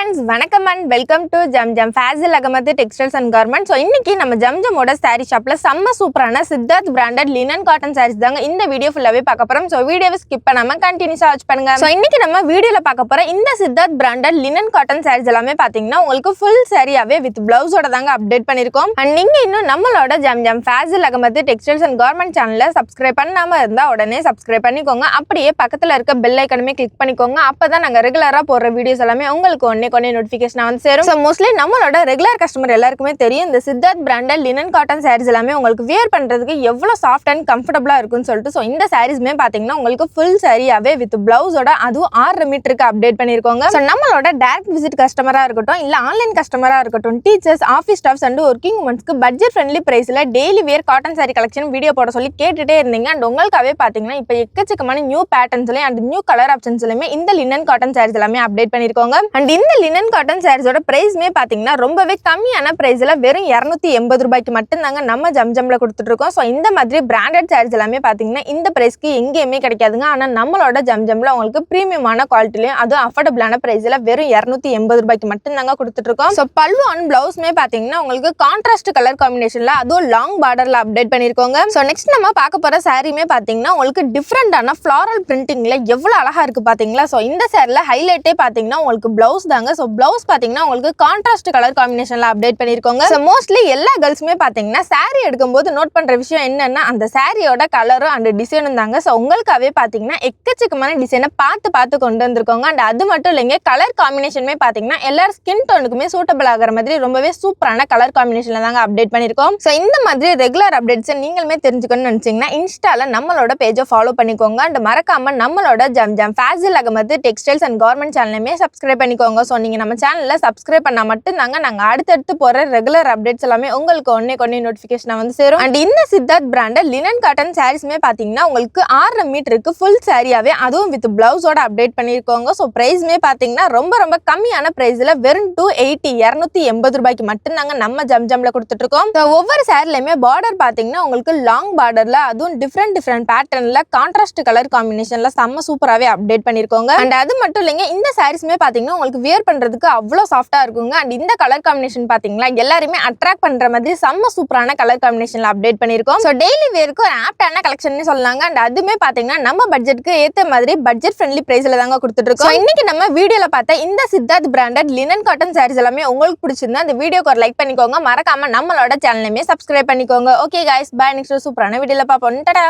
friends, வணக்கம் and welcome to Zamzam Fazil Ahmed textiles and garments. So இன்னைக்கு நம்ம ஜம்ஜமோட சாரீ ஷாப்ல செம்ம சூப்பரான Siddharth branded linen cotton sarees தாங்க இந்த வீடியோ ஃபுல்லாவே பார்க்க போறோம். ஸோ வீடியோவை ஸ்கிப் பண்ணாம கண்டினியூஸா வாட்ச் பண்ணுங்க. ஸோ இன்னைக்கு நம்ம வீடியோல பார்க்க போற இந்த Siddharth branded linen cotton saris எல்லாமே பாத்தீங்கன்னா உங்களுக்கு ஃபுல் சாரியாவே வித் பிளவுஸோட தாங்க அப்டேட் பண்ணிருக்கோம். அண்ட் நீங்க இன்னும் நம்மளோட Zamzam Fazil Ahmed textiles and garment சேனலை சப்ஸ்கிரைப் பண்ணாம இருந்தா உடனே சப்ஸ்கிரைப் பண்ணிக்கோங்க. அப்படியே பக்கத்துல இருக்க பெல் ஐக்கனுமே கிளிக் பண்ணிக்கோங்க. அப்பதான் நாங்க ரெகுலரா போடுற வீடியோஸ் எல்லாமே உங்களுக்கு ஒன்னே நோட்டிஃபிகேஷன் வந்து சேரும். ஸோ மோஸ்ட்லி நம்மளோட ரெகுலர் கஸ்டமர் எல்லாருக்குமே தெரியும் இந்த Siddharth branded linen cotton saris எல்லாமே உங்களுக்கு வியர் பண்றதுக்கு எவ்வளவு சாஃப்ட் அண்ட் கம்ஃபர்டபுளா இருக்கும்னு சொல்லிட்டு. ஸோ இந்த சாரீஸ்மே பாத்தீங்கன்னா உங்களுக்கு ஃபுல் சாரியாவே வித் பிளவுஸோட அதுவும் 6 மீட்டருக்கு அப்டேட் பண்ணிருக்கோங்க. ஸோ நம்மளோட டைரக்ட் விசிட் கஸ்டமரா இருக்கட்டும் இல்ல ஆன்லைன் கஸ்டமரா இருக்கட்டும், teachers, office staffs and working உமன்ஸ்க்கு பட்ஜெட் ஃப்ரெண்ட்லி பிரைஸ்ல daily wear cotton sari collection video போட சொல்லி கேட்டுட்டே இருந்தீங்க. அண்ட் உங்களுக்காகவே பாத்தீங்கன்னா இப்போ எக்கச்சக்கமான நியூ பேட்டர்ன்ஸ்லயும் அண்ட் நியூ கலர் ஆப்ஷன்ஸ்லயுமே இந்த லினன் காட்டன் சாரீஸ் எல்லாமே அப்டேட் பண்ணிருக்கோங்க. அண்ட் இந்த லினன் காட்டன் சாரீஸோட பிரைஸ்மே பாத்தீங்கன்னா ரொம்பவே கம்மியான பிரைஸ்ல வெறும் 280 ரூபாய்க்கு மட்டும் தாங்க நம்ம ஜம்ஜம்ல கொடுத்துட்டு இருக்கோம். ஸோ இந்த மாதிரி பிராண்டட் சாரீஸ் எல்லாமே பாத்தீங்கன்னா இந்த பிரைஸ்க்கு எங்கேயுமே கிடைக்காதுங்க. ஆனா நம்மளோட ஜம்ஜம்ல உங்களுக்கு பிரீமியமான குவாலிட்டிலையும் அதுவும் அஃபோர்டபுளான பிரைஸ்ல வெறும் 280 ரூபாய்க்கு மட்டும் தாங்க கொடுத்துட்டு இருக்கோம். ஸோ பல்லு அண்ட் பிளவுஸ்மே பாத்தீங்கன்னா உங்களுக்கு கான்ட்ராஸ்ட் கலர் காம்பினேஷன்ல அதுவும் லாங் பார்டர்ல அப்டேட் பண்ணிருக்கோங்க. ஸோ நெக்ஸ்ட் நம்ம பார்க்க போற சாரியுமே பாத்தீங்கன்னா உங்களுக்கு டிஃப்ரெண்டான ஃபிளாரல் பிரிண்டிங்ல எவ்வளவு அழகா இருக்கு பாத்தீங்களா. ஸோ இந்த சாரில ஹைலைட்டே பாத்தீங்கன்னா உங்களுக்கு பிளவுஸ் தாங்க. ஸோ பிளவுஸ் பாத்தீங்கன்னா உங்களுக்கு கான்ட்ராஸ்ட் கலர் காம்பினேஷன்ல அப்டேட் பண்ணிருக்கோங்க. ஸோ மோஸ்ட்லி எல்லா கேர்ள்ஸுமே பாத்தீங்கன்னா சாரி எடுக்கும்போது நோட் பண்ற விஷயம் என்னன்னா அந்த சாரியோட கலரும் அண்ட் டிசைனும் தாங்க. ஸோ உங்களுக்காகவே பாத்தீங்கன்னா எக்கச்சக்கமான டிசைனை பார்த்து கொண்டு வந்திருக்கோங்க. அண்ட் அது மட்டும் இல்லைங்க, கலர் காம்பினேஷனுமே பாத்தீங்கன்னா எல்லாரும் ஸ்கின் டோனுக்குமே சூட்டபிள் ஆகிற மாதிரி ரொம்பவே சூப்பரான கலர் காம்பினேஷன்ல தாங்க அப்டேட் பண்ணிருக்கோம். ஸோ இந்த மாதிரி ரெகுலர் அப்டேட்ஸ் நீங்களுமே தெரிஞ்சுக்கணும்னு நினைச்சீங்கன்னா இன்ஸ்டால நம்மளோட பேஜை ஃபாலோ பண்ணிக்கோங்க. அண்ட் மறக்காம நம்மளோட Zamzam Fazil Ahmed textiles and garment சேனலுமே சப்ஸ்கிரைப் பண்ணிக்கோங்க. ஸோ நீங்க நம்ம சேனல்ல சப்ஸ்கிரைப் பண்ணா மட்டும் தாங்க நாங்க அடுத்தடுத்து போற ரெகுலர் அப்டேட்ஸ் எல்லாமே உங்களுக்கு ஒன்னே நோட்டிபிகேஷன் வந்து சேரும். அண்ட் இந்த சித்தார்த் பிராண்டட் லினன் காட்டன் சாரீஸ்மே பாத்தீங்கன்னா உங்களுக்கு 6 மீட்டருக்கு ஃபுல் சாரியாவே அதுவும் வித் பிளவுஸோட அப்டேட் பண்ணிருக்கோங்க. ஸோ பிரைஸ்மே பாத்தீங்கன்னா ரொம்ப கம்மியான பிரைஸ்ல வெறும் 280 ரூபாய்க்கு மட்டும் தாங்க நம்ம ஜம்ஜம்ல கொடுத்துட்டு இருக்கோம். ஒவ்வொரு சாரிலையுமே பார்டர் பாத்தீங்கன்னா உங்களுக்கு லாங் பார்டர்ல அதுவும் டிஃப்ரெண்ட் பேட்டர்ன்ல கான்ட்ராஸ்ட் கலர் காம்பினேஷன்ல செம்ம சூப்பராகவே அப்டேட் பண்ணிருக்கோங்க. அண்ட் அது மட்டும் இல்லைங்க, இந்த சாரீஸ்மே பாத்தீங்கன்னா உங்களுக்கு வியர் பண்றதுக்கு அவ்வளோ சாஃப்டா இருக்குங்க. அண்ட் இந்த கலர் காம்பினேஷன் பாத்தீங்களா எல்லாருமே அட்ராக்ட் பண்ற மாதிரி செம்ம சூப்பரான கலர் காம்பினேஷன்ல அப்டேட் பண்ணிருக்கோம். ஸோ டெய்லி வேருக்கு ஒரு ஆப்டான கலெக்ஷன் சொல்லலாங்க. அண்ட் அதுமே பாத்தீங்கன்னா நம்ம பட்ஜெட்க்கு ஏத்த மாதிரி பட்ஜெட் ஃப்ரெண்ட்லி பிரைஸ்ல தாங்க கொடுத்துட்டு இருக்கோம். இன்னைக்கு நம்ம வீடியோல பார்த்த இந்த Siddharth branded linen cotton saris எல்லாமே உங்களுக்கு பிடிச்சிருந்தா அந்த வீடியோக்கு ஒரு லைக் பண்ணிக்கோங்க. மறக்காம நம்மளோட சேனலுமே சப்ஸ்கிரைப் பண்ணிக்கோங்க. Okay guys, bye. நெக்ஸ்ட் சூப்பரான வீடியோல பார்ப்போம். டாடா.